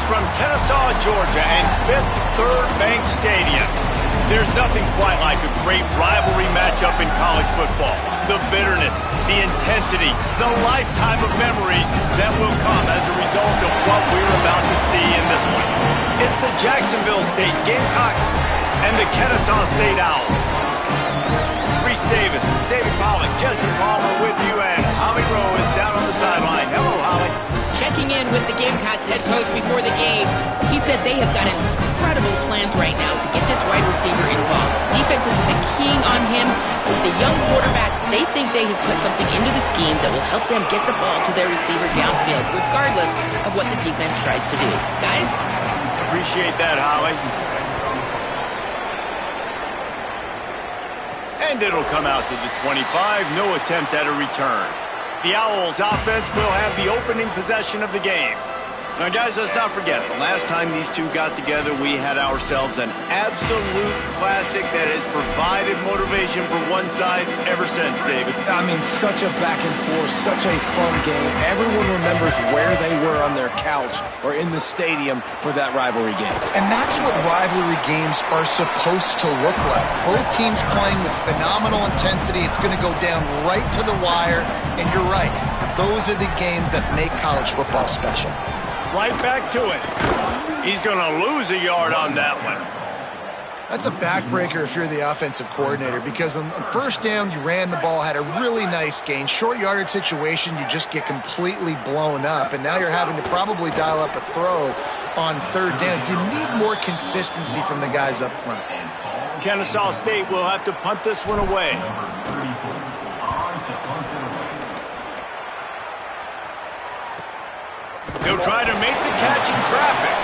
from Kennesaw, Georgia, and Fifth Third Bank Stadium. There's nothing quite like a great rivalry matchup in college football. The bitterness, the intensity, the lifetime of memories that will come as a result of what we're about to see in this one. It's the Jacksonville State Gamecocks and the Kennesaw State Owls. Reese Davis, David Pollack, Jesse Palmer with you, and Holly Rowe is down on the sideline. Hello, Holly. Checking in with the Gamecocks head coach before the game, he said they have got incredible plans right now to get this wide receiver involved. Defense has been keying on him. With the young quarterback, they think they have put something into the scheme that will help them get the ball to their receiver downfield, regardless of what the defense tries to do. Guys? Appreciate that, Holly. And it'll come out to the 25. No attempt at a return. The Owls offense will have the opening possession of the game. Now, guys, let's not forget, the last time these two got together, we had ourselves an absolute classic that has provided motivation for one side ever since, David. I mean, such a back and forth, such a fun game. Everyone remembers where they were on their couch or in the stadium for that rivalry game. And that's what rivalry games are supposed to look like. Both teams playing with phenomenal intensity. It's going to go down right to the wire. And you're right, those are the games that make college football special. Right back to it. He's going to lose a yard on that one. That's a backbreaker if you're the offensive coordinator, because on first down, you ran the ball, had a really nice gain. Short yardage situation, you just get completely blown up, and now you're having to probably dial up a throw on third down. You need more consistency from the guys up front. Kennesaw State will have to punt this one away. He'll try to make the catch in traffic.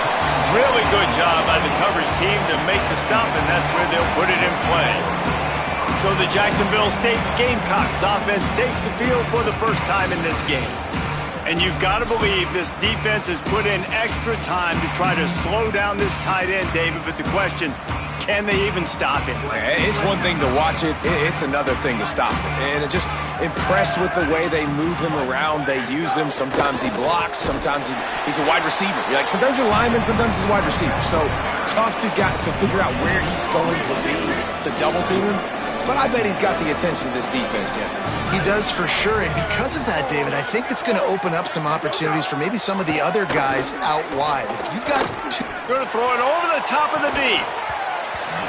Really good job by the coverage team to make the stop, and that's where they'll put it in play. So the Jacksonville State Gamecocks offense takes the field for the first time in this game. And you've got to believe this defense has put in extra time to try to slow down this tight end, David, but the question, can they even stop him? It's one thing to watch it. It's another thing to stop it. And just impressed with the way they move him around. They use him. Sometimes he blocks. Sometimes he's a wide receiver. Sometimes he's a lineman. Sometimes he's a wide receiver. So tough to figure out where he's going to be to double team him. But I bet he's got the attention of this defense, Jesse. He does for sure. And because of that, David, I think it's going to open up some opportunities for maybe some of the other guys out wide. If you've got two... Going to throw it over the top of the knee.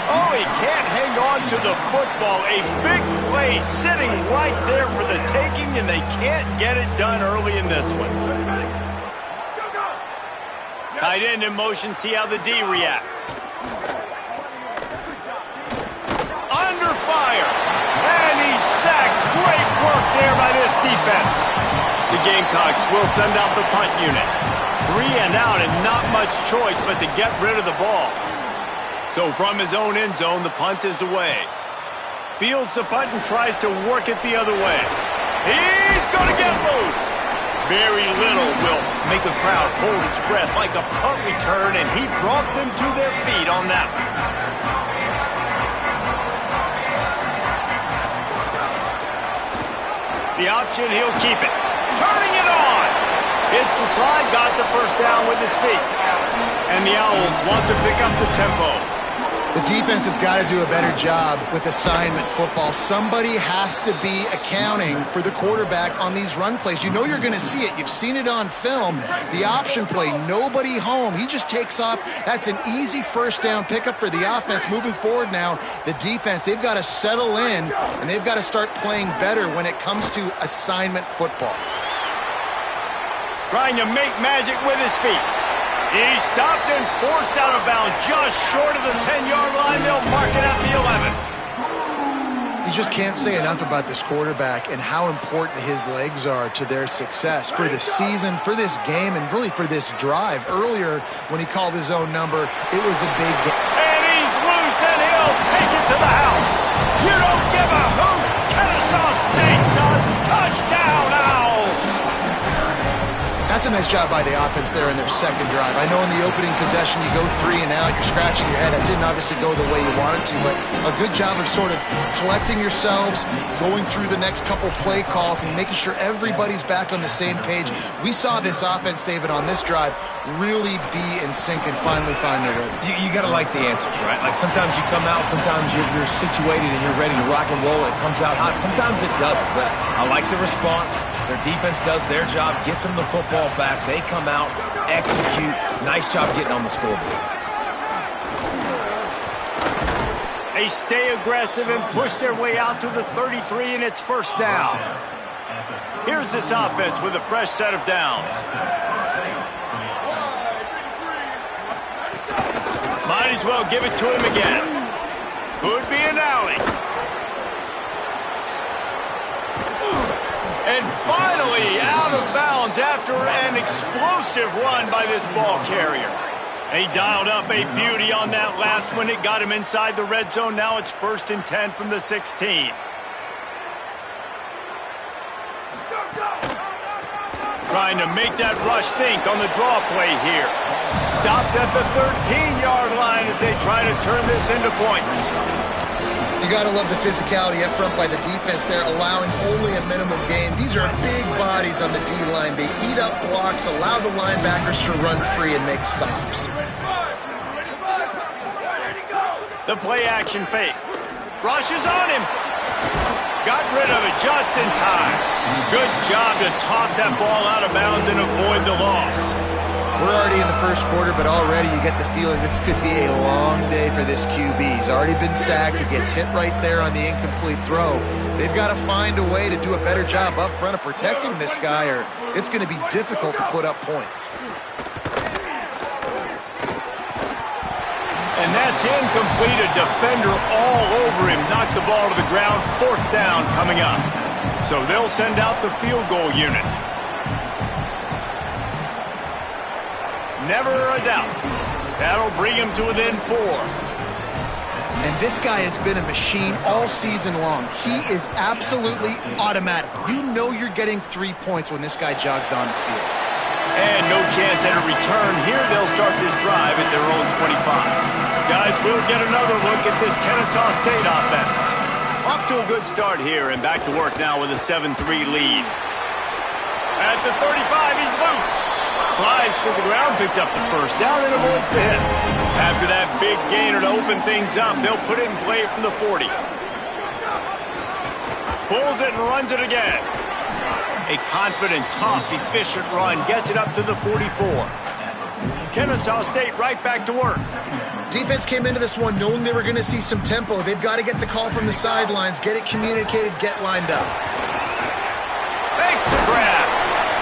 Oh, he can't hang on to the football. A big play sitting right there for the taking, and they can't get it done early in this one. Tight end in motion, see how the D reacts. Under fire, and he's sacked. Great work there by this defense. The Gamecocks will send out the punt unit. 3 and out, and not much choice but to get rid of the ball. So from his own end zone, the punt is away. Fields the punt and tries to work it the other way. He's going to get loose. Very little will make a crowd hold its breath like a punt return, and he brought them to their feet on that one. The option, he'll keep it. Turning it on. It's the slide, got the first down with his feet. And the Owls want to pick up the tempo. The defense has got to do a better job with assignment football. Somebody has to be accounting for the quarterback on these run plays. You know you're going to see it. You've seen it on film. The option play, nobody home. He just takes off. That's an easy first down pickup for the offense. Moving forward now, the defense, they've got to settle in, and they've got to start playing better when it comes to assignment football. Trying to make magic with his feet. He stopped and forced out of bounds just short of the 10-yard line. They'll mark it at the 11. You just can't say enough about this quarterback and how important his legs are to their success for the season, for this game, and really for this drive. Earlier, when he called his own number, it was a big game. And he's loose, and he'll take it to the house. You don't give a hoot. Kennesaw State does. Touchdown, Owls. That's a nice job by the offense there in their second drive. I know in the opening possession you go 3 and out, you're scratching your head. That didn't obviously go the way you wanted to, but a good job of sort of collecting yourselves, going through the next couple play calls and making sure everybody's back on the same page. We saw this offense, David, on this drive really be in sync and finally find their rhythm. You got to like the answers, right? Like sometimes you come out, sometimes you're situated and you're ready to rock and roll. It comes out hot. Sometimes it doesn't. But I like the response. Their defense does their job, gets them the football back. They come out, execute. Nice job getting on the scoreboard. They stay aggressive and push their way out to the 33, and it's first down. Here's this offense with a fresh set of downs. Might as well give it to him again. Could be an alley. And finally out of bounds after an explosive run by this ball carrier. He dialed up a beauty on that last one. It got him inside the red zone. Now it's 1st and 10 from the 16. Trying to make that rush think on the draw play here. Stopped at the 13-yard line as they try to turn this into points. You got to love the physicality up front by the defense there, allowing only a minimum gain. These are big bodies on the D-line. They eat up blocks, allow the linebackers to run free and make stops. The play-action fake. Rush is on him. Got rid of it just in time. Good job to toss that ball out of bounds and avoid the loss. We're already in the first quarter, but already you get the feeling this could be a long day for this QB. He's already been sacked. He gets hit right there on the incomplete throw. They've got to find a way to do a better job up front of protecting this guy, or it's going to be difficult to put up points. And that's incomplete. A defender all over him. Knocked the ball to the ground. 4th down coming up. So they'll send out the field goal unit. Never a doubt. That'll bring him to within 4. And this guy has been a machine all season long. He is absolutely automatic. You know you're getting 3 points when this guy jogs on the field. And no chance at a return. Here they'll start this drive at their own 25. Guys, we'll get another look at this Kennesaw State offense. Off to a good start here and back to work now with a 7-3 lead. At the 35, he's loose. Slides to the ground, picks up the first down, and avoids the hit. After that big gainer to open things up, they'll put it in play from the 40. Pulls it and runs it again. A confident, tough, efficient run gets it up to the 44. Kennesaw State right back to work. Defense came into this one knowing they were going to see some tempo. They've got to get the call from the sidelines, get it communicated, get lined up. Makes the grab.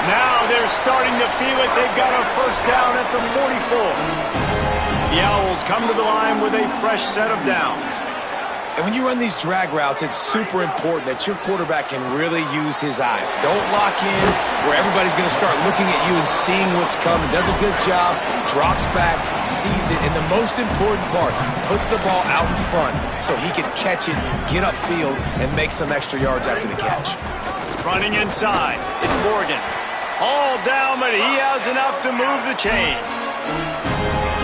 Now they're starting to feel it. They've got a first down at the 44. The Owls come to the line with a fresh set of downs. And when you run these drag routes, it's super important that your quarterback can really use his eyes. Don't lock in where everybody's going to start looking at you and seeing what's coming. Does a good job, drops back, sees it, and the most important part, puts the ball out in front so he can catch it, get upfield, and make some extra yards after the catch. Running inside, it's Morgan. All down, but he has enough to move the chains.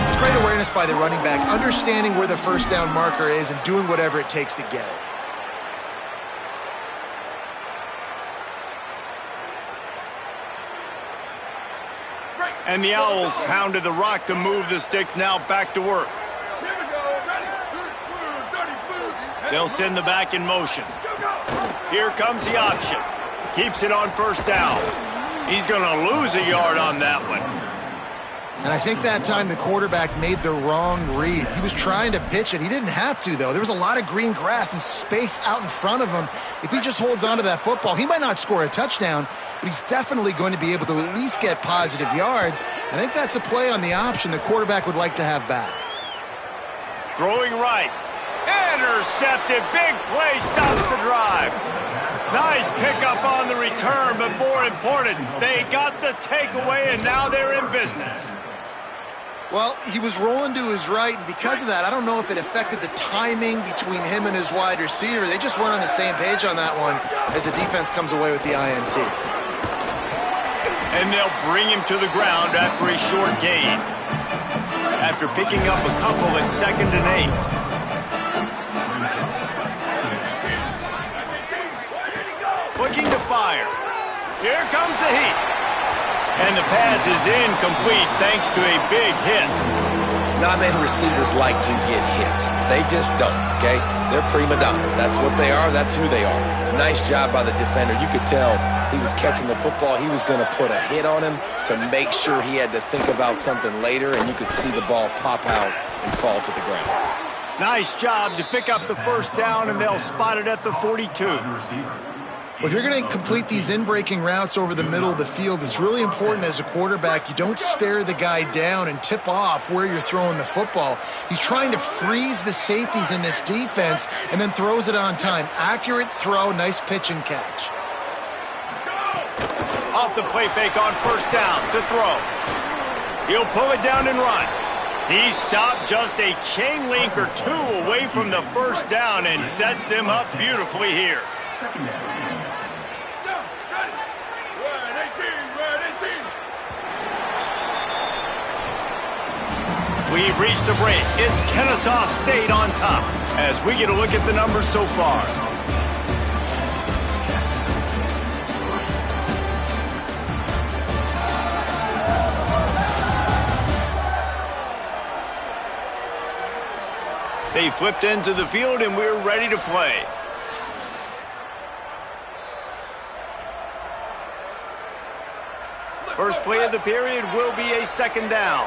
It's great awareness by the running back, understanding where the first down marker is and doing whatever it takes to get it. And the Owls pounded the rock to move the sticks, now back to work. They'll send the back in motion. Here comes the option. Keeps it on first down. He's going to lose a yard on that one. And I think that time the quarterback made the wrong read. He was trying to pitch it. He didn't have to, though. There was a lot of green grass and space out in front of him. If he just holds on to that football, he might not score a touchdown, but he's definitely going to be able to at least get positive yards. I think that's a play on the option the quarterback would like to have back. Throwing right. Intercepted. Big play stops the drive. Nice pickup on the return, but more important, they got the takeaway, and now they're in business. Well, he was rolling to his right, and because of that, I don't know if it affected the timing between him and his wide receiver. They just weren't on the same page on that one as the defense comes away with the INT. And they'll bring him to the ground after a short gain. After picking up a couple at 2nd and 8. Looking to fire. Here comes the heat. And the pass is incomplete thanks to a big hit. Not many receivers like to get hit. They just don't, okay? They're prima donnas. That's what they are. That's who they are. Nice job by the defender. You could tell he was catching the football. He was going to put a hit on him to make sure he had to think about something later, and you could see the ball pop out and fall to the ground. Nice job to pick up the first down, and they'll spot it at the 42. Well, if you're going to complete these in-breaking routes over the middle of the field, it's really important as a quarterback you don't stare the guy down and tip off where you're throwing the football. He's trying to freeze the safeties in this defense and then throws it on time. Accurate throw, nice pitch and catch. Off the play fake on first down to throw. He'll pull it down and run. He stopped just a chain link or two away from the first down and sets them up beautifully here. We've reached the break. It's Kennesaw State on top as we get a look at the numbers so far. They flipped into the field and we're ready to play. First play of the period will be a 2nd down.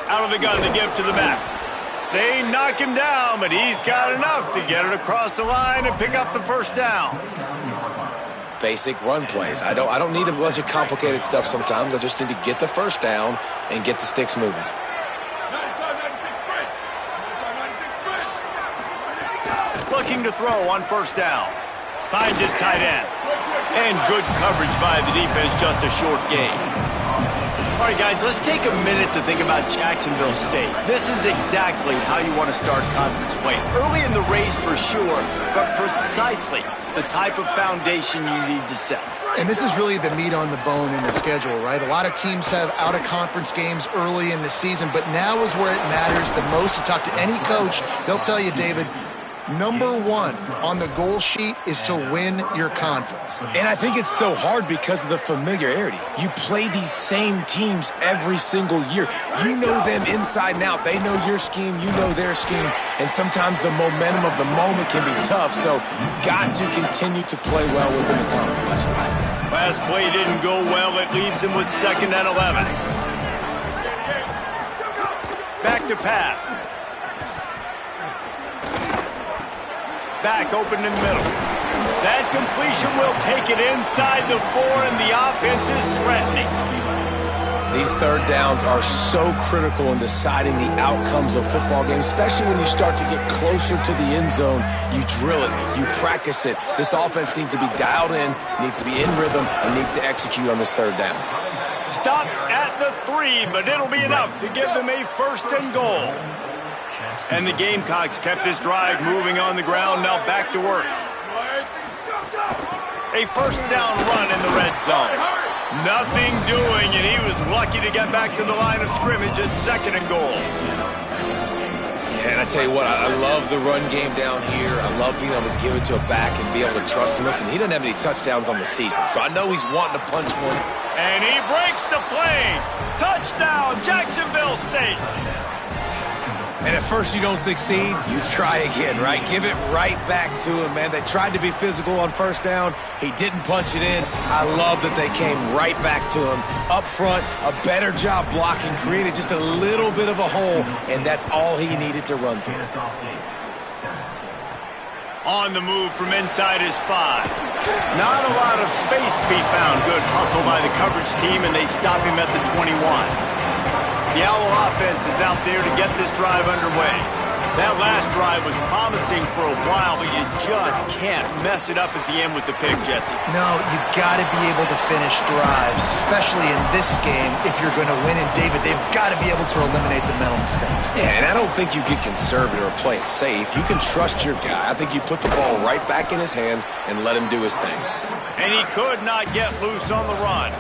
Out of the gun to give to the back. They knock him down, but he's got enough to get it across the line and pick up the first down. Basic run plays. I don't need a bunch of complicated stuff sometimes. I just need to get the first down and get the sticks moving. Looking to throw on first down. Finds his tight end. And good coverage by the defense, just a short gain. All right, guys, let's take a minute to think about Jacksonville State. This is exactly how you want to start conference play. Early in the race for sure, but precisely the type of foundation you need to set. And this is really the meat on the bone in the schedule, right? A lot of teams have out-of-conference games early in the season, but now is where it matters the most. You talk to any coach, they'll tell you, David, number one on the goal sheet is to win your conference. And I think it's so hard because of the familiarity. You play these same teams every single year. You know them inside and out. They know your scheme, you know their scheme, and sometimes the momentum of the moment can be tough, so got to continue to play well within the conference. Last play didn't go well. It leaves him with 2nd and 11. Back to pass. Back open in the middle. That completion will take it inside the 4, and the offense is threatening. These third downs are so critical in deciding the outcomes of football games, especially when you start to get closer to the end zone. You drill it, you practice it. This offense needs to be dialed in, needs to be in rhythm, and needs to execute on this third down. Stopped at the 3, but it'll be enough to give them a 1st and goal. And the Gamecocks kept this drive moving on the ground, now back to work. A 1st down run in the red zone. Nothing doing, and he was lucky to get back to the line of scrimmage at 2nd and goal. Yeah, and I tell you what, I love the run game down here. I love being able to give it to a back and be able to trust him. Listen, he doesn't have any touchdowns on the season, so I know he's wanting to punch one. And he breaks the play. Touchdown, Jacksonville State. And at first you don't succeed, you try again, right? Give it right back to him, man. They tried to be physical on 1st down. He didn't punch it in. I love that they came right back to him. Up front, a better job blocking, created just a little bit of a hole, and that's all he needed to run through. On the move from inside his 5. Not a lot of space to be found. Good hustle by the coverage team, and they stop him at the 21. The Owl offense is out there to get this drive underway. That last drive was promising for a while, but you just can't mess it up at the end with the pick, Jesse. No, you got to be able to finish drives, especially in this game if you're going to win. And, David, they've got to be able to eliminate the mental mistakes. Yeah, and I don't think you get conservative or play it safe. You can trust your guy. I think you put the ball right back in his hands and let him do his thing. And he could not get loose on the run.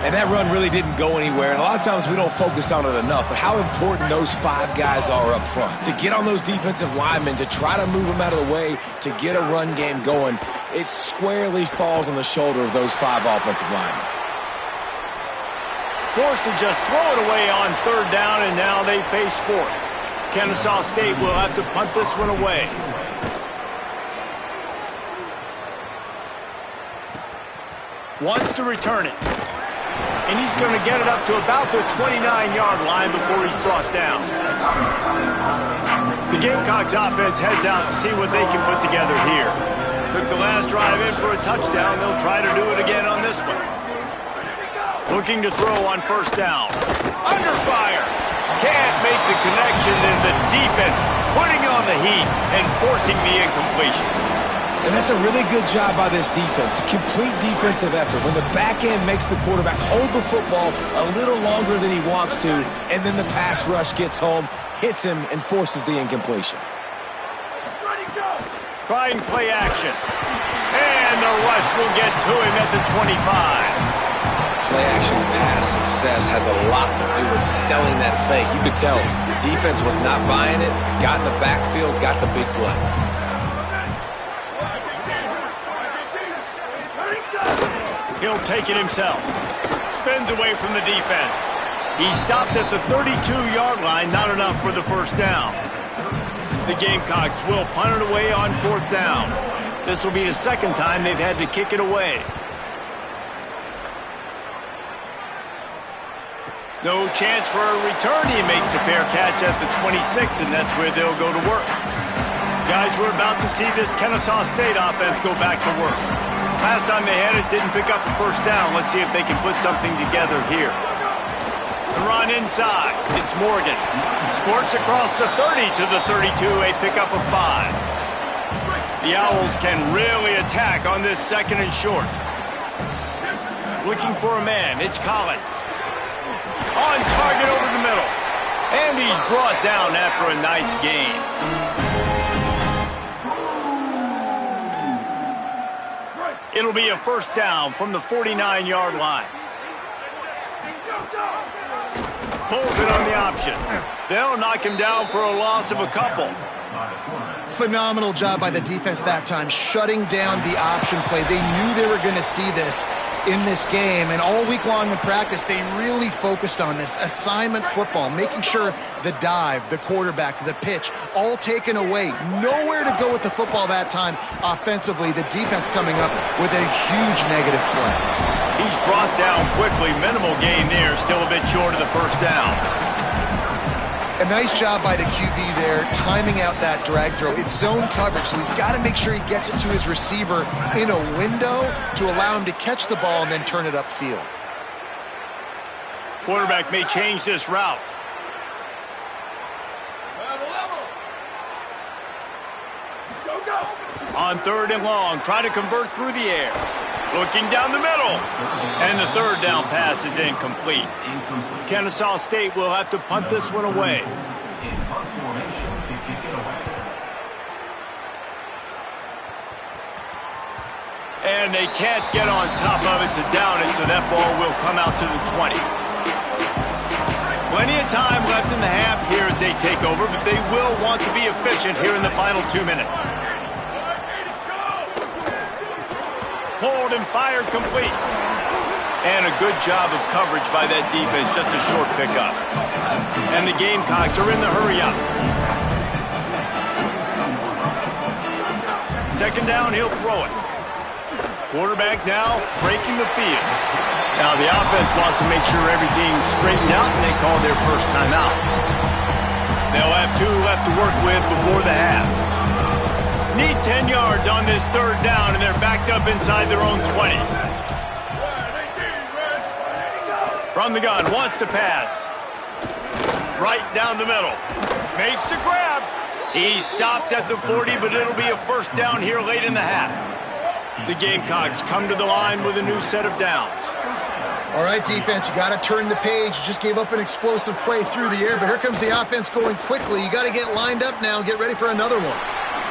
And that run really didn't go anywhere. And a lot of times we don't focus on it enough, but how important those 5 guys are up front. To get on those defensive linemen, to try to move them out of the way, to get a run game going, it squarely falls on the shoulder of those 5 offensive linemen. Forced to just throw it away on 3rd down, and now they face 4th. Kennesaw State will have to punt this one away. Wants to return it. And he's going to get it up to about the 29-yard line before he's brought down. The Gamecocks offense heads out to see what they can put together here. Took the last drive in for a touchdown. They'll try to do it again on this one. Looking to throw on 1st down. Under fire. Can't make the connection, and the defense putting on the heat and forcing the incompletion. And that's a really good job by this defense. Complete defensive effort. When the back end makes the quarterback hold the football a little longer than he wants to, and then the pass rush gets home, hits him, and forces the incompletion. Trying play action. And the rush will get to him at the 25. Play action pass success has a lot to do with selling that fake. You could tell defense was not buying it, got in the backfield, got the big play. He'll take it himself. Spins away from the defense. He stopped at the 32-yard line, not enough for the 1st down. The Gamecocks will punt it away on 4th down. This will be the 2nd time they've had to kick it away. No chance for a return. He makes the fair catch at the 26, and that's where they'll go to work. Guys, we're about to see this Kennesaw State offense go back to work. Last time they had it, didn't pick up a 1st down. Let's see if they can put something together here. The run inside. It's Morgan. Squirts across the 30 to the 32, a pickup of 5. The Owls can really attack on this 2nd and short. Looking for a man. It's Collins. On target over the middle. And he's brought down after a nice gain. It'll be a 1st down from the 49-yard line. Pulls it on the option. They'll knock him down for a loss of a couple. Phenomenal job by the defense that time, shutting down the option play. They knew they were going to see this in this game, and all week long in practice, they really focused on this assignment football, making sure the dive, the quarterback, the pitch, all taken away. Nowhere to go with the football that time offensively. The defense coming up with a huge negative play. He's brought down quickly. Minimal gain there, still a bit short of the 1st down. A nice job by the QB there, timing out that drag throw. It's zone coverage, so he's got to make sure he gets it to his receiver in a window to allow him to catch the ball and then turn it upfield. Quarterback may change this route. On 3rd and long, try to convert through the air. Looking down the middle. And the 3rd down pass is incomplete. Kennesaw State will have to punt this one away. And they can't get on top of it to down it, so that ball will come out to the 20. Plenty of time left in the half here as they take over, but they will want to be efficient here in the final 2 minutes. Pulled and fired complete. And a good job of coverage by that defense, just a short pickup. And the Gamecocks are in the hurry-up. 2nd down, he'll throw it. Quarterback now breaking the field. Now the offense wants to make sure everything's straightened out, and they call their 1st timeout. They'll have 2 left to work with before the half. Need 10 yards on this 3rd down, and they're backed up inside their own 20. From the gun, wants to pass. Right down the middle. Makes the grab. He's stopped at the 40, but it'll be a 1st down here late in the half. The Gamecocks come to the line with a new set of downs. All right, defense, you got to turn the page. You just gave up an explosive play through the air, but here comes the offense going quickly. You got to get lined up now and get ready for another one.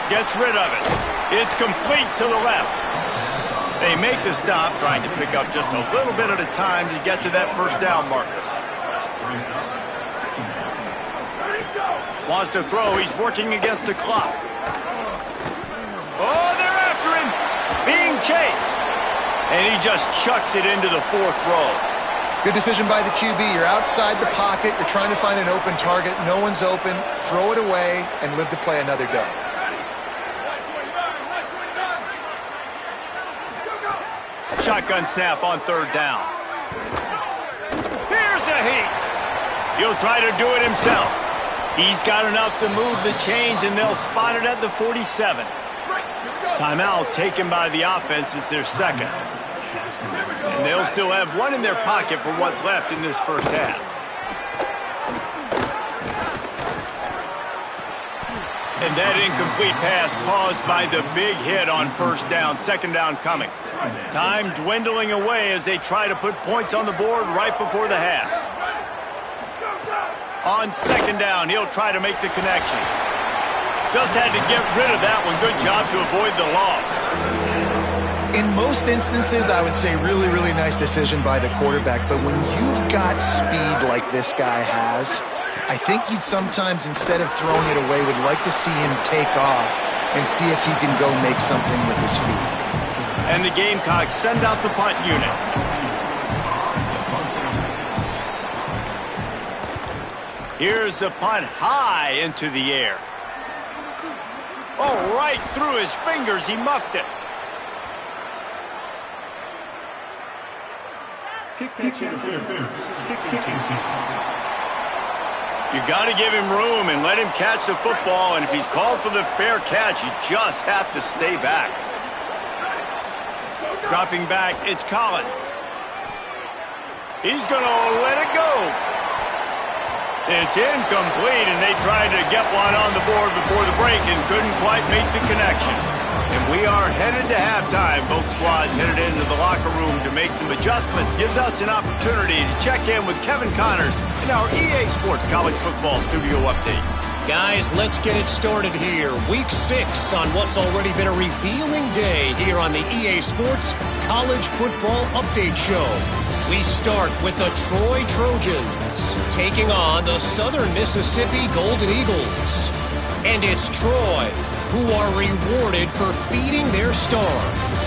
Gets rid of it. It's complete to the left. They make the stop, trying to pick up just a little bit at a time to get to that first down marker. Wants to throw. He's working against the clock. Oh, they're after him. Being chased. And he just chucks it into the fourth row. Good decision by the QB. You're outside the pocket. You're trying to find an open target. No one's open. Throw it away and live to play another day. Shotgun snap on third down. Here's a heat. He'll try to do it himself. He's got enough to move the chains, and they'll spot it at the 47. Timeout taken by the offense. It's their second. And they'll still have one in their pocket for what's left in this first half. And that incomplete pass caused by the big hit on first down. Second down coming. Time dwindling away as they try to put points on the board right before the half. On second down, he'll try to make the connection. Just had to get rid of that one. Good job to avoid the loss. In most instances, I would say really, really nice decision by the quarterback. But when you've got speed like this guy has, I think you'd sometimes, instead of throwing it away, would like to see him take off and see if he can go make something with his feet. And the Gamecocks send out the punt unit. Here's the punt high into the air. Oh, right through his fingers, he muffed it. You got to give him room and let him catch the football, and if he's called for the fair catch, you just have to stay back. Dropping back, it's Collins. He's going to let it go. It's incomplete, and they tried to get one on the board before the break and couldn't quite make the connection. And we are headed to halftime. Both squads headed into the locker room to make some adjustments. Gives us an opportunity to check in with Kevin Connors in our EA Sports College Football Studio Update. Guys, let's get it started here. Week 6 on what's already been a revealing day here on the EA Sports College Football Update Show. We start with the Troy Trojans taking on the Southern Mississippi Golden Eagles. And it's Troy who are rewarded for feeding their star.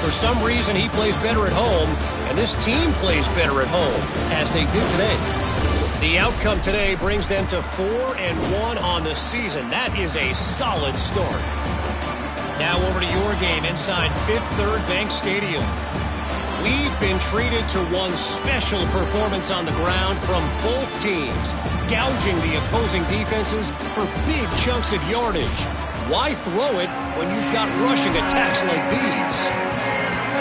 For some reason, he plays better at home, and this team plays better at home, as they did today. The outcome today brings them to 4-1 on the season. That is a solid start. Now over to your game inside Fifth Third Bank Stadium. We've been treated to one special performance on the ground from both teams, gouging the opposing defenses for big chunks of yardage. Why throw it when you've got rushing attacks like these?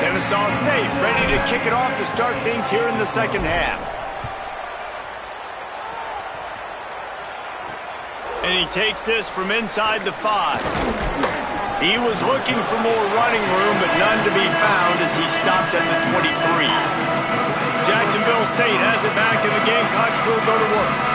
Kennesaw State ready to kick it off to start things here in the second half. And he takes this from inside the 5. He was looking for more running room, but none to be found as he stopped at the 23. Jacksonville State has it back, and the Gamecocks will go to work.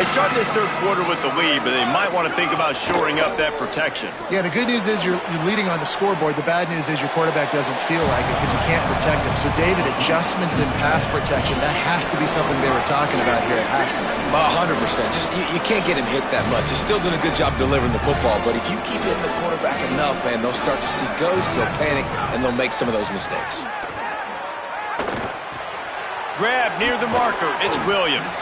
They start this third quarter with the lead, but they might want to think about shoring up that protection. Yeah, the good news is you're leading on the scoreboard. The bad news is your quarterback doesn't feel like it because you can't protect him. So, David, adjustments in pass protection, that has to be something they were talking about here at halftime. 100%. Just you can't get him hit that much. He's still doing a good job delivering the football, but if you keep hitting the quarterback enough, man, they'll start to see ghosts, they'll panic, and they'll make some of those mistakes. Grab near the marker. It's Williams.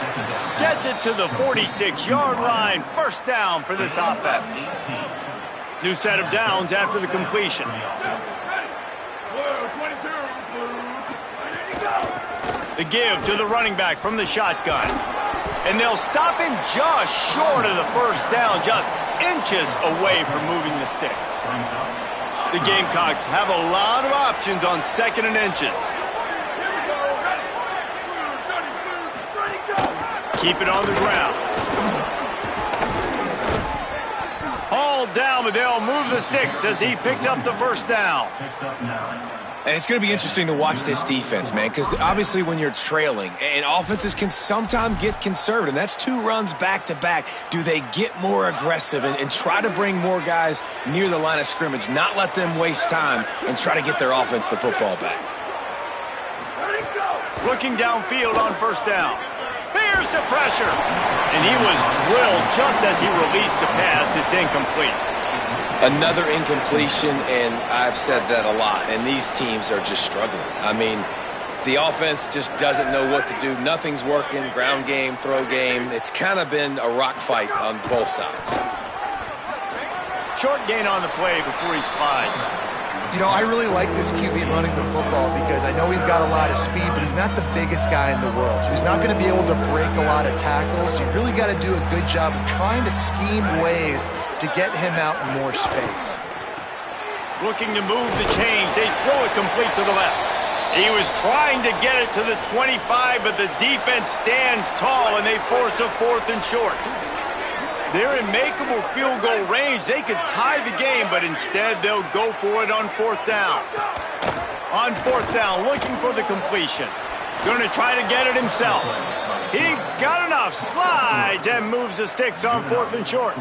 Gets it to the 46-yard line. First down for this offense. New set of downs after the completion. The give to the running back from the shotgun. And they'll stop him just short of the first down, just inches away from moving the sticks. The Gamecocks have a lot of options on second and inches. Keep it on the ground. Hauled down, but they'll move the sticks as he picks up the first down. And it's going to be interesting to watch this defense, man, because obviously when you're trailing, and offenses can sometimes get conservative, and that's 2 runs back-to-back. Do they get more aggressive and try to bring more guys near the line of scrimmage, not let them waste time, and try to get their offense the football back? Looking downfield on first down. Bears the pressure. And he was drilled just as he released the pass. It's incomplete. Another incompletion, and I've said that a lot, and these teams are just struggling. I mean, the offense just doesn't know what to do. Nothing's working, ground game, throw game. It's kind of been a rock fight on both sides. Short gain on the play before he slides. You know, I really like this QB running the football because I know he's got a lot of speed, but he's not the biggest guy in the world. So he's not going to be able to break a lot of tackles. You really got to do a good job of trying to scheme ways to get him out in more space. Looking to move the chains. They throw it complete to the left. He was trying to get it to the 25, but the defense stands tall, and they force a 4th and short. They're in makeable field goal range. They could tie the game, but instead they'll go for it on 4th down. On 4th down, looking for the completion. Going to try to get it himself. He got enough, slides, and moves the sticks on 4th and short.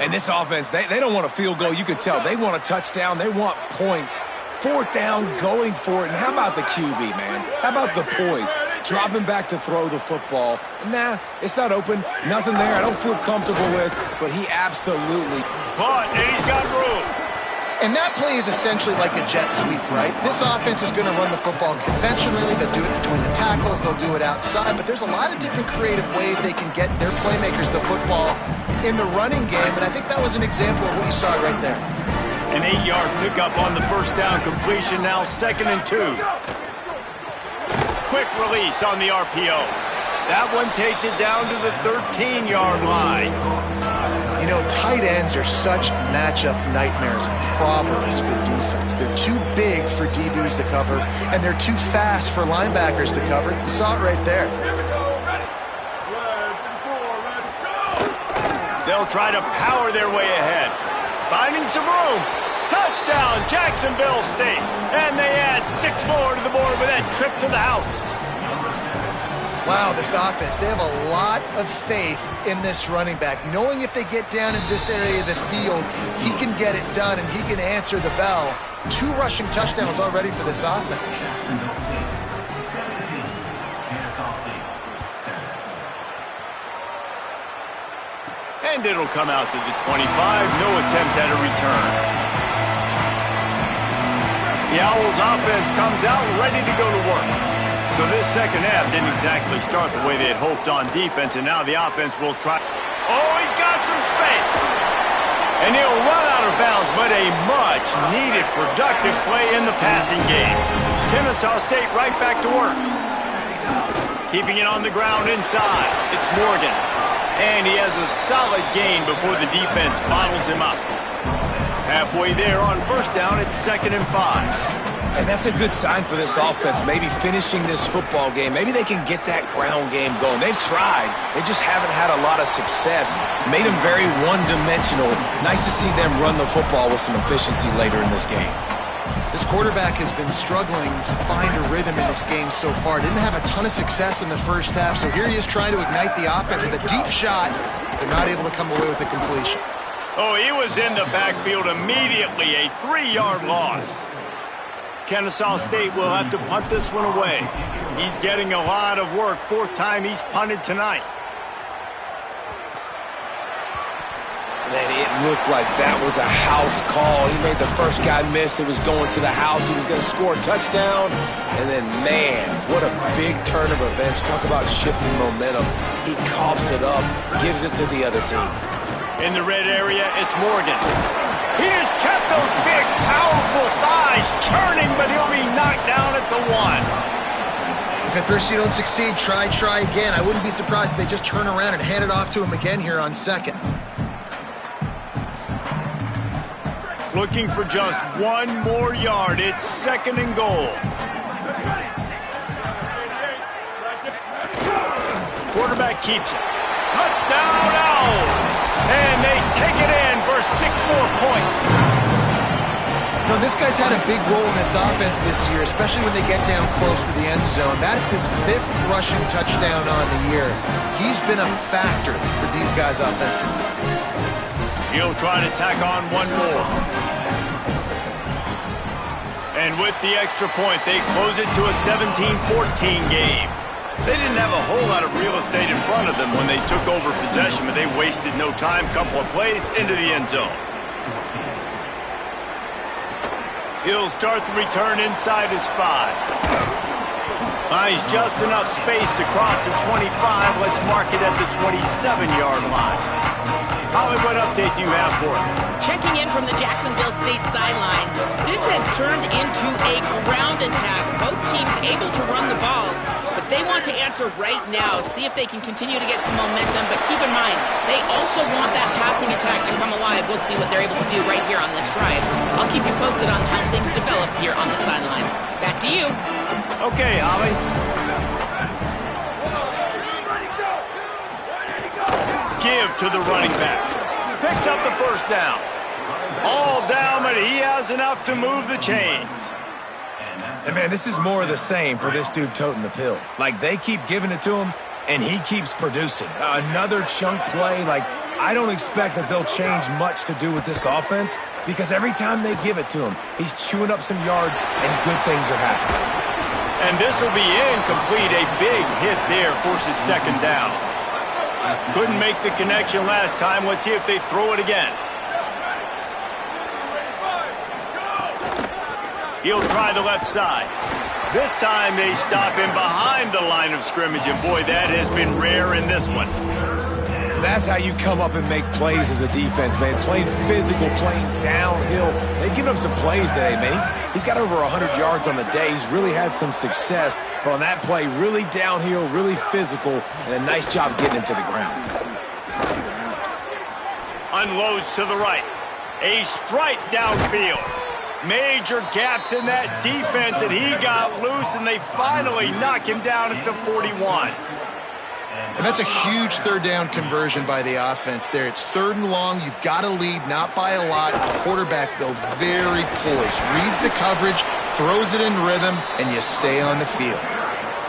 And this offense, they don't want a field goal. You can tell. They want a touchdown. They want points. 4th down, going for it. And how about the QB, man? How about the poise? Dropping back to throw the football. Nah, it's not open. Nothing there I don't feel comfortable with, but he absolutely caught, and he's got room. And that play is essentially like a jet sweep, right? This offense is going to run the football conventionally. They'll do it between the tackles. They'll do it outside. But there's a lot of different creative ways they can get their playmakers the football in the running game. And I think that was an example of what you saw right there. An 8-yard pickup on the first down completion, now 2nd and 2. Quick release on the RPO. That one takes it down to the 13-yard line. You know, tight ends are such matchup nightmares and problems for defense. They're too big for DBs to cover, and they're too fast for linebackers to cover. You saw it right there. They'll try to power their way ahead. Finding some room. Touchdown, Jacksonville State. And they add 6 more to the board with that trip to the house. Wow, this offense, they have a lot of faith in this running back. Knowing if they get down in this area of the field, he can get it done and he can answer the bell. 2 rushing touchdowns already for this offense. And it'll come out to the 25. No attempt at a return. The Owls offense comes out ready to go to work. So this second half didn't exactly start the way they had hoped on defense, and now the offense will try. Oh, he's got some space. And he'll run out of bounds, but a much-needed productive play in the passing game. Kennesaw State right back to work. Keeping it on the ground inside. It's Morgan. And he has a solid gain before the defense bottles him up. Halfway there on first down, it's 2nd and 5. And that's a good sign for this offense, maybe finishing this football game. Maybe they can get that ground game going. They've tried. They just haven't had a lot of success. Made them very one-dimensional. Nice to see them run the football with some efficiency later in this game. This quarterback has been struggling to find a rhythm in this game so far. Didn't have a ton of success in the first half, so here he is trying to ignite the offense with a deep shot. They're not able to come away with the completion. Oh, he was in the backfield immediately. A 3-yard loss. Kennesaw State will have to punt this one away. He's getting a lot of work. 4th time he's punted tonight. Man, it looked like that was a house call. He made the first guy miss. It was going to the house. He was going to score a touchdown. And then, man, what a big turn of events. Talk about shifting momentum. He coughs it up, gives it to the other team. In the red area, it's Morgan. He just kept those big, powerful thighs churning, but he'll be knocked down at the 1. If at first you don't succeed, try again. I wouldn't be surprised if they just turn around and hand it off to him again here on 2nd. Looking for just 1 more yard. It's 2nd and goal. Quarterback keeps it. Touchdown, Owls! And they take it in for 6 more points. No, this guy's had a big role in this offense this year, especially when they get down close to the end zone. That's his 5th rushing touchdown on the year. He's been a factor for these guys offensively. He'll try to tack on one more. And with the extra point, they close it to a 17-14 game. They didn't have a whole lot of real estate in front of them when they took over possession, but they wasted no time. Couple of plays into the end zone. He'll start the return inside his 5. Finds just enough space to cross the 25. Let's mark it at the 27-yard line. Holly, what update do you have for him? Checking in from the Jacksonville State sideline. This has turned into a ground attack. Both teams able to run the ball, but they want to answer right now, see if they can continue to get some momentum. But keep in mind, they also want that passing attack to come alive. We'll see what they're able to do right here on this drive. I'll keep you posted on how things develop here on the sideline. Back to you. Okay, Holly. Give to the running back. Picks up the first down. All down, but he has enough to move the chains. And, man, this is more of the same for this dude toting the pill. Like, they keep giving it to him, and he keeps producing. Another chunk play. Like, I don't expect that they'll change much to do with this offense because every time they give it to him, he's chewing up some yards, and good things are happening. And this will be incomplete. A big hit there forces second down. Couldn't make the connection last time. Let's see if they throw it again. He'll try the left side. This time they stop him behind the line of scrimmage, and boy, that has been rare in this one. That's how you come up and make plays as a defense, man. Playing physical, playing downhill. They've given up some plays today, man. He's got over 100 yards on the day. He's really had some success. But on that play, really downhill, really physical, and a nice job getting him to the ground. Unloads to the right. A strike downfield. Major gaps in that defense, and he got loose, and they finally knock him down at the 41. And that's a huge third down conversion by the offense there. It's 3rd and long. You've got to lead, not by a lot. The quarterback, though, very poised. Reads the coverage, throws it in rhythm, and you stay on the field.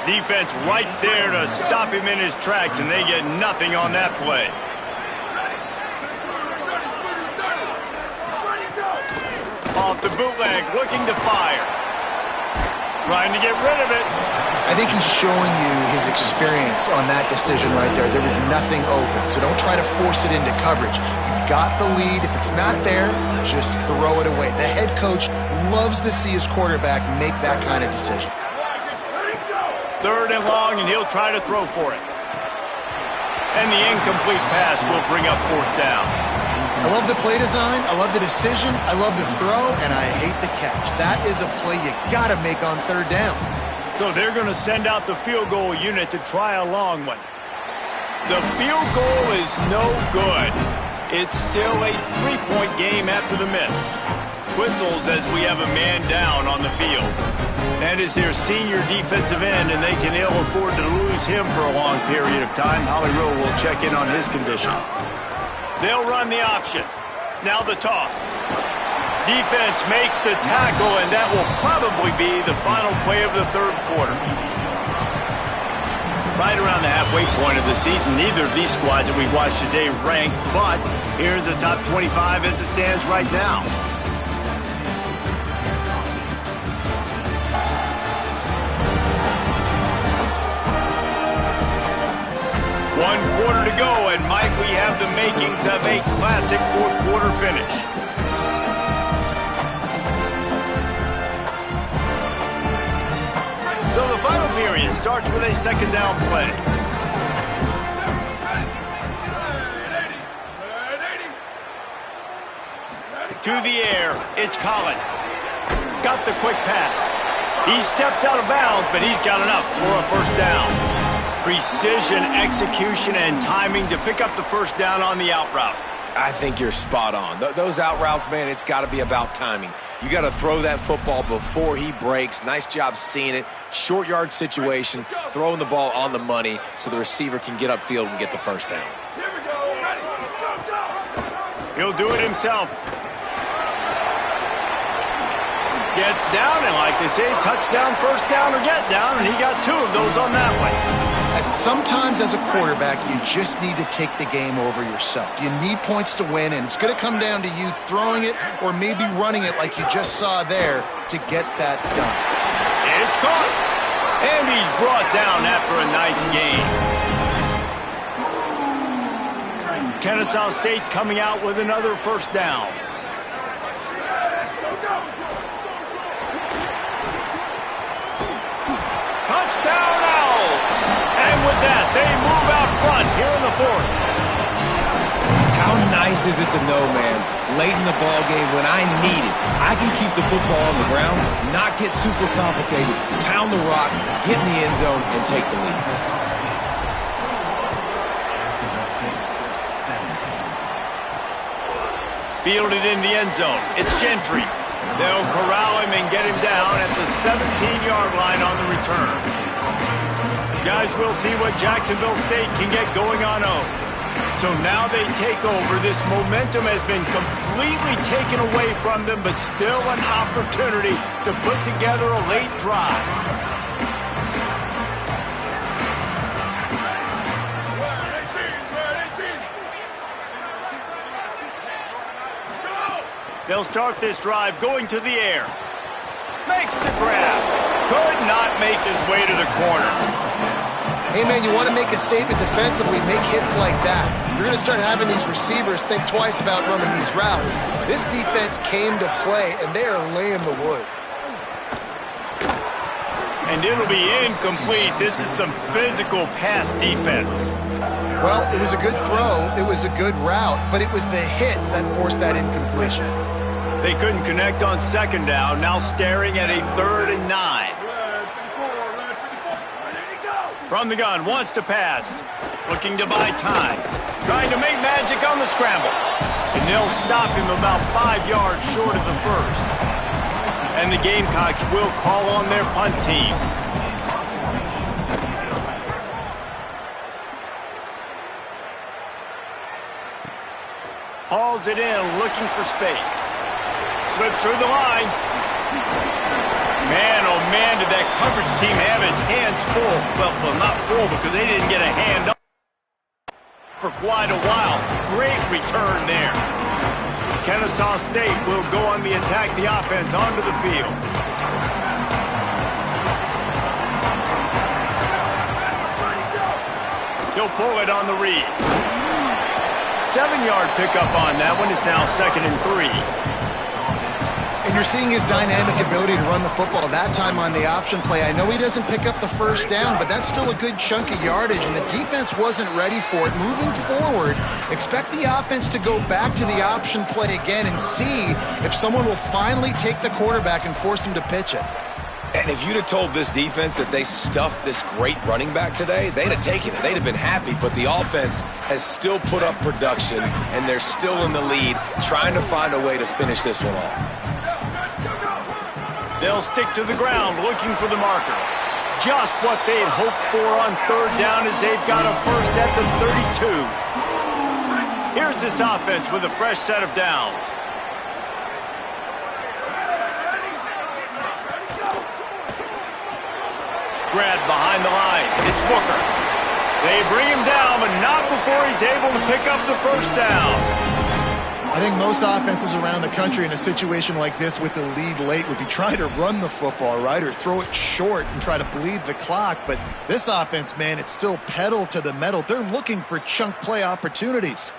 Defense right there to stop him in his tracks, and they get nothing on that play. Off the bootleg, looking to fire. Trying to get rid of it. I think he's showing you his experience on that decision right there. There was nothing open, so don't try to force it into coverage. You've got the lead. If it's not there, just throw it away. The head coach loves to see his quarterback make that kind of decision. 3rd and long, and he'll try to throw for it. And the incomplete pass will bring up 4th down. I love the play design, I love the decision, I love the throw, and I hate the catch. That is a play you got to make on 3rd down. So they're going to send out the field goal unit to try a long one. The field goal is no good. It's still a 3-point game after the miss. Whistles as we have a man down on the field. That is their senior defensive end, and they can ill afford to lose him for a long period of time. Holly Rowe will check in on his condition. They'll run the option. Now the toss. Defense makes the tackle, and that will probably be the final play of the 3rd quarter. Right around the halfway point of the season, neither of these squads that we've watched today rank, but here's the top 25 as it stands right now. One quarter to go, and Mike, we have the makings of a classic 4th quarter finish. So the final period starts with a 2nd down play. To the air, it's Collins. Got the quick pass. He steps out of bounds, but he's got enough for a 1st down. Precision, execution, and timing to pick up the 1st down on the out route. I think you're spot on. Those out routes, man, it's got to be about timing. You got to throw that football before he breaks. Nice job seeing it. Short yard situation, throwing the ball on the money so the receiver can get upfield and get the 1st down. Here we go. Ready. Go. He'll do it himself. gets down, and like they say, touchdown, first down, or get down, and he got 2 of those on that one. Sometimes as a quarterback, you just need to take the game over yourself. You need points to win, and it's going to come down to you throwing it or maybe running it like you just saw there to get that done. It's caught, and he's brought down after a nice gain. Kennesaw State coming out with another first down. Touchdown Owls! And with that, they move out front here in the 4th. How nice is it to know, man, late in the ball game when I need it, I can keep the football on the ground, not get super complicated, pound the rock, get in the end zone, and take the lead. Fielded in the end zone. It's Gentry. They'll corral him and get him down at the 17-yard line on the return. Guys, we'll see what Jacksonville State can get going on 0. So now they take over. This momentum has been completely taken away from them, but still an opportunity to put together a late drive. They'll start this drive going to the air. Makes the grab. Could not make his way to the corner. Hey, man, you want to make a statement defensively, make hits like that. You're going to start having these receivers think twice about running these routes. This defense came to play, and they are laying the wood. And it'll be incomplete. This is some physical pass defense. Well, it was a good throw. It was a good route, but it was the hit that forced that incompletion. They couldn't connect on second down. Now staring at a 3rd and 9. From the gun, wants to pass. Looking to buy time. Trying to make magic on the scramble. And they'll stop him about 5 yards short of the first. And the Gamecocks will call on their punt team. Hauls it in, looking for space. Slips through the line. Man, oh man, did that coverage team have its hands full. Well, not full because they didn't get a hand up for quite a while. Great return there. Kennesaw State will go on the attack, the offense onto the field. He'll pull it on the read. 7-yard pickup on that one. Is now 2nd and 3. And you're seeing his dynamic ability to run the football. That time on the option play, I know he doesn't pick up the first down, but that's still a good chunk of yardage, and the defense wasn't ready for it. Moving forward, expect the offense to go back to the option play again and see if someone will finally take the quarterback and force him to pitch it. And if you'd have told this defense that they stuffed this great running back today, they'd have taken it. They'd have been happy, but the offense has still put up production, and they're still in the lead, trying to find a way to finish this one off. They'll stick to the ground, looking for the marker. Just what they'd hoped for on 3rd down as they've got a first at the 32. Here's this offense with a fresh set of downs. Grab behind the line. It's Booker. They bring him down, but not before he's able to pick up the first down. I think most offenses around the country in a situation like this with the lead late would be trying to run the football, right, or throw it short and try to bleed the clock. But this offense, man, it's still pedal to the metal. They're looking for chunk play opportunities.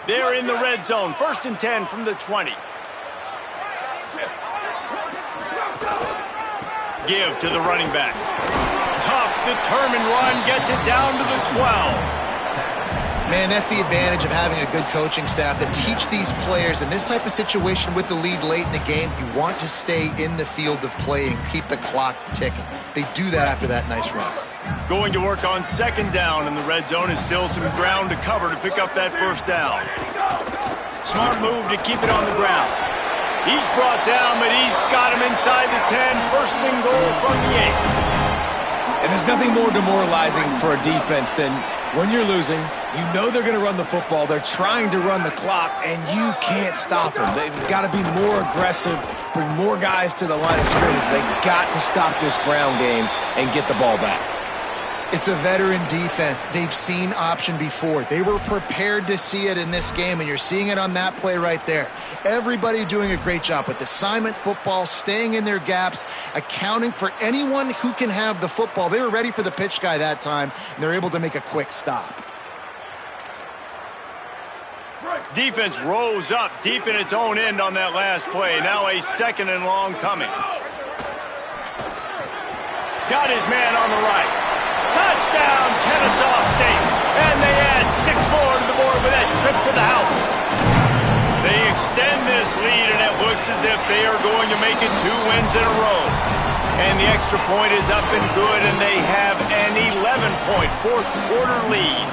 They're in the red zone. 1st and 10 from the 20. Give to the running back. Tough, determined run, gets it down to the 12. Man, that's the advantage of having a good coaching staff that teach these players in this type of situation with the lead late in the game. You want to stay in the field of play and keep the clock ticking. They do that after that nice run. Going to work on 2nd down in the red zone. Is still some ground to cover to pick up that first down. Smart move to keep it on the ground. He's brought down, but he's got him inside the 10. 1st and goal from the 8. And And there's nothing more demoralizing for a defense than when you're losing, you know they're going to run the football, they're trying to run the clock, and you can't stop them. They've got to be more aggressive, bring more guys to the line of scrimmage. They've got to stop this ground game and get the ball back. It's a veteran defense. They've seen option before. They were prepared to see it in this game, and you're seeing it on that play right there. Everybody doing a great job with assignment football, staying in their gaps, accounting for anyone who can have the football. They were ready for the pitch guy that time, and they're able to make a quick stop. Defense rose up deep in its own end on that last play. Now a 2nd and long coming. Got his man on the right. Touchdown, Kennesaw State. And they add 6 more to the board with that trip to the house. They extend this lead, and it looks as if they are going to make it 2 wins in a row. And the extra point is up and good, and they have an 11-point fourth-quarter lead.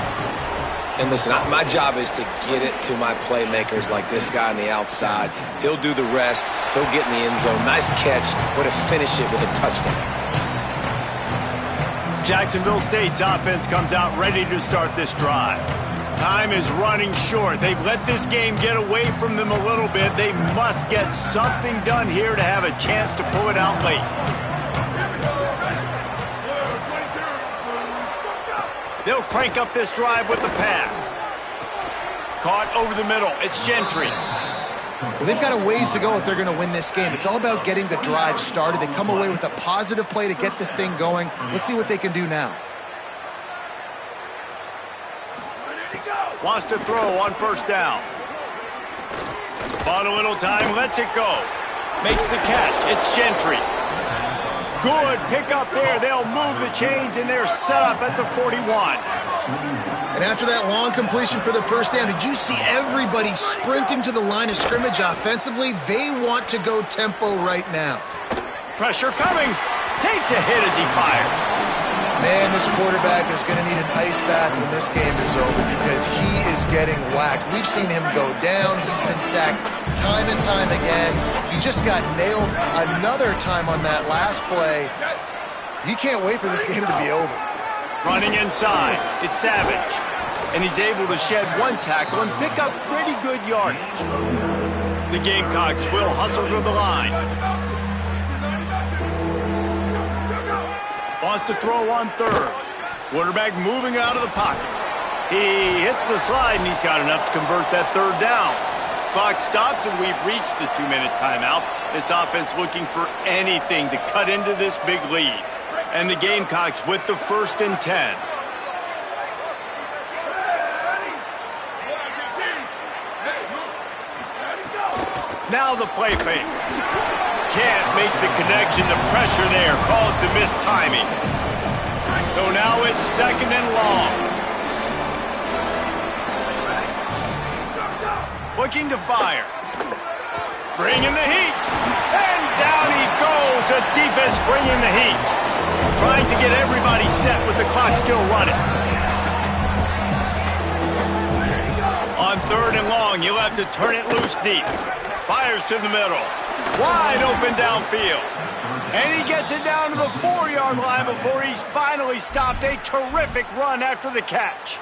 And listen, my job is to get it to my playmakers like this guy on the outside. He'll do the rest. He'll get in the end zone. Nice catch. Way to finish it with a touchdown. Jacksonville State's offense comes out ready to start this drive. Time is running short. They've let this game get away from them a little bit. They must get something done here to have a chance to pull it out late. They'll crank up this drive with the pass. Caught over the middle. It's Gentry. Well, they've got a ways to go if they're going to win this game. It's all about getting the drive started. They come away with a positive play to get this thing going. Let's see what they can do now. Wants to throw on 1st down. Bought a little time, lets it go. Makes the catch. It's Gentry. Good pick up there. They'll move the chains, and they're set up at the 41. And after that long completion for the 1st down, did you see everybody sprinting to the line of scrimmage offensively? They want to go tempo right now. Pressure coming. Takes a hit as he fires. Man, this quarterback is going to need an ice bath when this game is over because he is getting whacked. We've seen him go down. He's been sacked time and time again. He just got nailed another time on that last play. He can't wait for this game to be over. Running inside, it's Savage. And he's able to shed 1 tackle and pick up pretty good yardage. The Gamecocks will hustle to the line. Wants to throw on 3rd. Quarterback moving out of the pocket. He hits the slide, and he's got enough to convert that 3rd down. Clock stops, and we've reached the 2-minute timeout. This offense looking for anything to cut into this big lead. And the Gamecocks with the 1st and 10. Now the play fake. Can't make the connection. The pressure there caused the missed timing. So now it's 2nd and long. Looking to fire. Bringing the heat. And down he goes. The defense bringing the heat. Trying to get everybody set with the clock still running. On 3rd and long, you'll have to turn it loose deep. Fires to the middle. Wide open downfield. And he gets it down to the 4-yard line before he's finally stopped. A terrific run after the catch.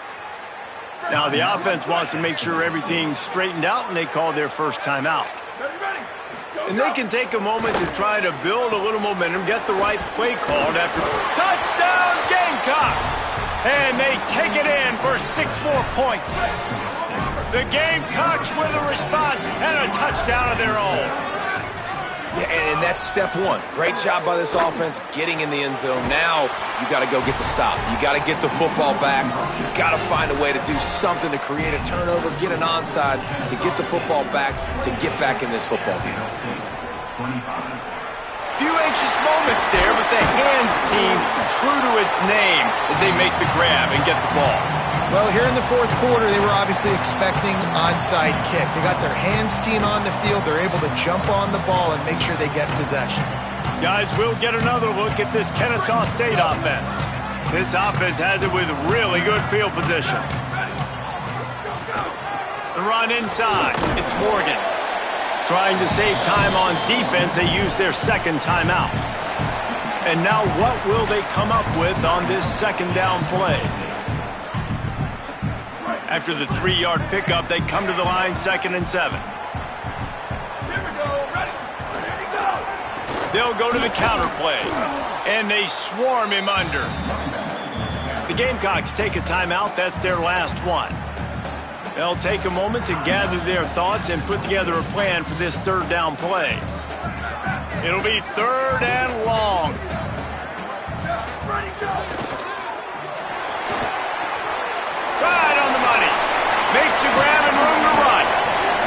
Now the offense wants to make sure everything's straightened out, and they call their first timeout. And they can take a moment to try to build a little momentum, get the right play called after touchdown Gamecocks. And they take it in for 6 more points. The Gamecocks with a response and a touchdown of their own. Yeah, and that's step 1. Great job by this offense getting in the end zone. Now you got to go get the stop. You got to get the football back. You got to find a way to do something to create a turnover, get an onside, to get the football back, to get back in this football game. Few anxious moments there, but the hands team true to its name as they make the grab and get the ball. Well, here in the 4th quarter, they were obviously expecting onside kick. They got their hands team on the field. They're able to jump on the ball and make sure they get possession. Guys, we'll get another look at this Kennesaw State offense. This offense has it with really good field position. The run inside. It's Morgan. Trying to save time on defense, they use their 2nd timeout. And now what will they come up with on this second down play? After the 3-yard pickup, they come to the line 2nd and 7. They'll go to the counter play, and they swarm him under. The Gamecocks take a timeout. That's their last one. They'll take a moment to gather their thoughts and put together a plan for this 3rd down play. It'll be 3rd and long. Right on the money. Makes a grab and room to run.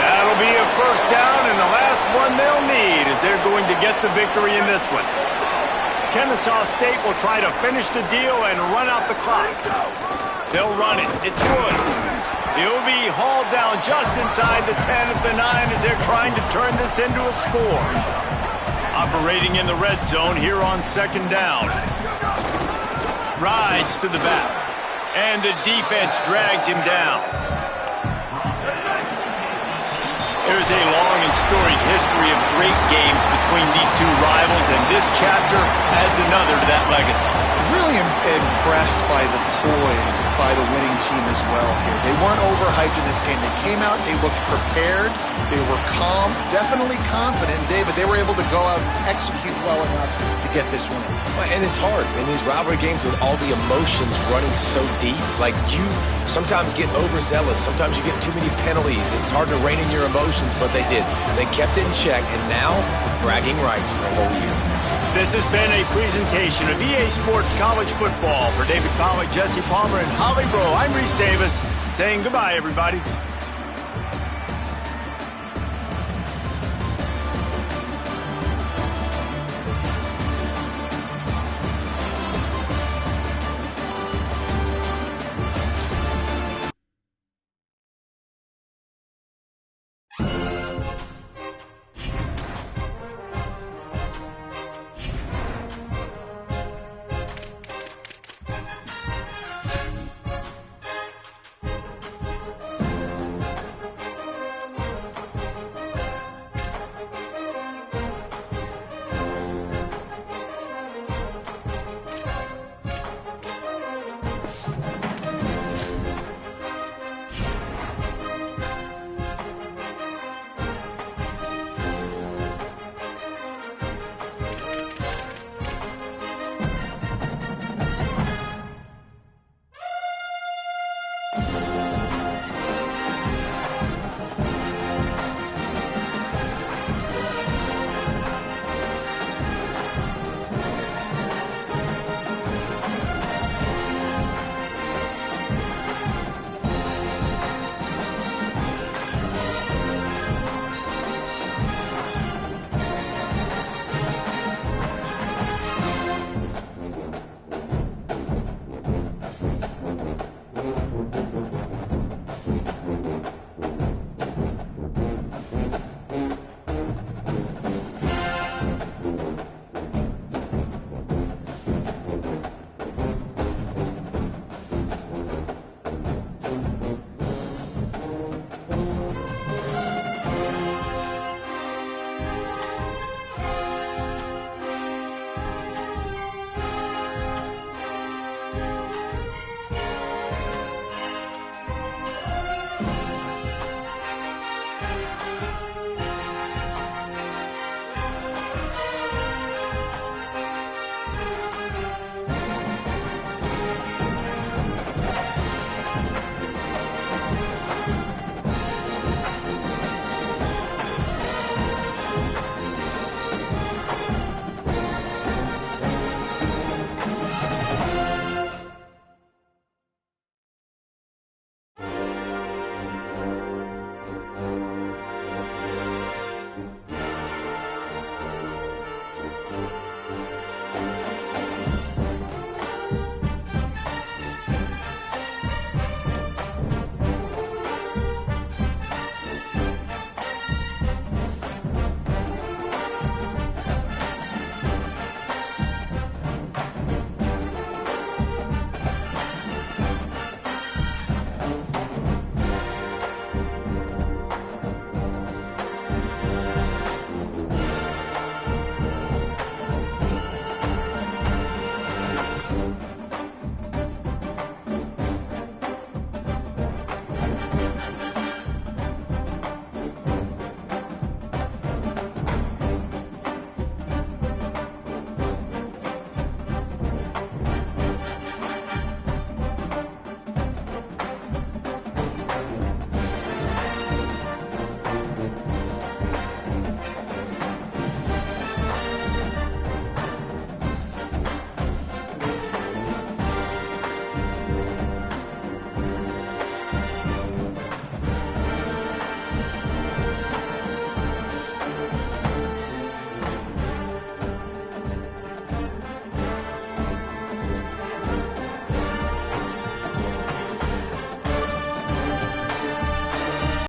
That'll be a 1st down, and the last one they'll need as they're going to get the victory in this one. Kennesaw State will try to finish the deal and run out the clock. They'll run it. It's Woods. He'll be hauled down just inside the 10 at the 9 as they're trying to turn this into a score. Operating in the red zone here on 2nd down. Rides to the back. And the defense drags him down. There's a long and storied history of great games between these two rivals, and this chapter adds another to that legacy. Really impressed by the poise by the winning team as well here. They weren't overhyped in this game. They came out, they looked prepared, they were calm, definitely confident, David. They were able to go out and execute well enough to get this win. And it's hard in these rivalry games with all the emotions running so deep. Like, you sometimes get overzealous. Sometimes you get too many penalties. It's hard to rein in your emotions, but they did. They kept it in check, and now bragging rights for a whole year. This has been a presentation of EA Sports College Football. For David Pollack, Jesse Palmer, and Holly Rowe, I'm Reese Davis saying goodbye, everybody.